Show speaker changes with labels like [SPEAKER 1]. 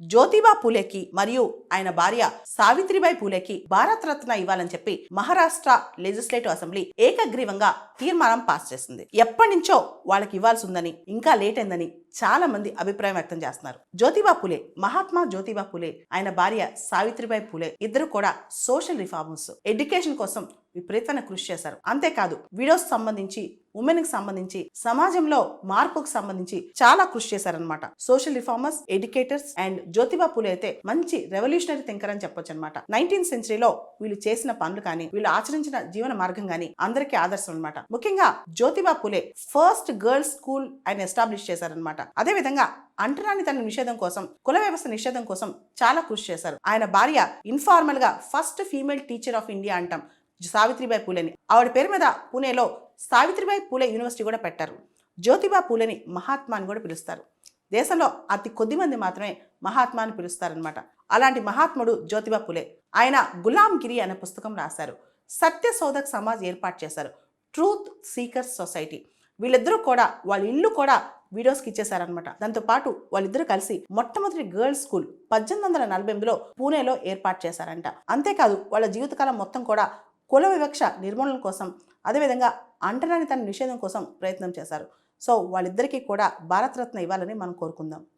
[SPEAKER 1] జ్యోతిబా పూలేకి మరియు ఆయన భార్య సావిత్రిబాయి పూలేకి భారత రత్న ఇవ్వాలని చెప్పి మహారాష్ట్ర లెజిస్లేటివ్ అసెంబ్లీ ఏకగ్రీవంగా తీర్మానం పాస్ చేసింది. ఎప్పటి నుంచో వాళ్ళకి ఇవ్వాల్సి ఉందని, ఇంకా లేట్ అయిందని చాలా మంది అభిప్రాయం వ్యక్తం చేస్తున్నారు. జ్యోతిబా పూలే, మహాత్మా జ్యోతిబా పూలే, ఆయన భార్య సావిత్రిబాయి పూలే ఇద్దరు కూడా సోషల్ రిఫార్మర్స్, ఎడ్యుకేషన్ కోసం విపరీతమైన కృషి చేశారు. అంతేకాదు విడోస్ సంబంధించి, ఉమెన్ కి సంబంధించి, సమాజంలో మార్పుకు సంబంధించి చాలా కృషి చేశారనమాట. Social reformers, educators and Jyotiba Phule అయితే మంచి రెవల్యూషనరీ థింకర్ అని చెప్పొచ్చు అనమాట. 19th సెంచరీలో వీళ్ళు చేసిన పనులు కానీ, వీళ్ళు ఆచరించిన జీవన మార్గం కానీ అందరికీ ఆదర్శం అనమాట. ముఖ్యంగా Jyotiba Phule first girls school ఆయన ఎస్టాబ్లిష్ చేశారనమాట. అదే విధంగా అంటరానితన నిషేధం కోసం, కుల వ్యవస్థ నిషేధం కోసం చాలా కృషి చేశారు. ఆయన భార్య ఇన్ఫార్మల్ గా first female teacher of India అంటాం సావిత్రిబాయి పూలేని. ఆవిడ పేరు మీద పూణేలో సావిత్రిబాయి పూలే యూనివర్సిటీ కూడా పెట్టారు. జ్యోతిబా పూలేని మహాత్మా అని కూడా పిలుస్తారు. దేశంలో అతి కొద్ది మంది మాత్రమే మహాత్మా అని పిలుస్తారనమాట. అలాంటి మహాత్ముడు జ్యోతిబా పూలే. ఆయన గులాంగిరి అనే పుస్తకం రాశారు. సత్యశోధక్ సమాజ్ ఏర్పాటు చేశారు, ట్రూత్ సీకర్స్ సొసైటీ. వీళ్ళిద్దరూ కూడా వాళ్ళ ఇల్లు కూడా వీడియోస్కి ఇచ్చేశారనమాట. దాంతో పాటు వాళ్ళిద్దరూ కలిసి మొట్టమొదటి గర్ల్స్ స్కూల్ 1848లో పూణేలో ఏర్పాటు చేశారంట. అంతేకాదు వాళ్ళ జీవితకాలం మొత్తం కూడా కుల వివక్ష నిర్మూలన కోసం, అదేవిధంగా అంటరానితన నిషేధం కోసం ప్రయత్నం చేశారు. సో వాళ్ళిద్దరికీ కూడా భారతరత్న ఇవ్వాలని మనం కోరుకుందాం.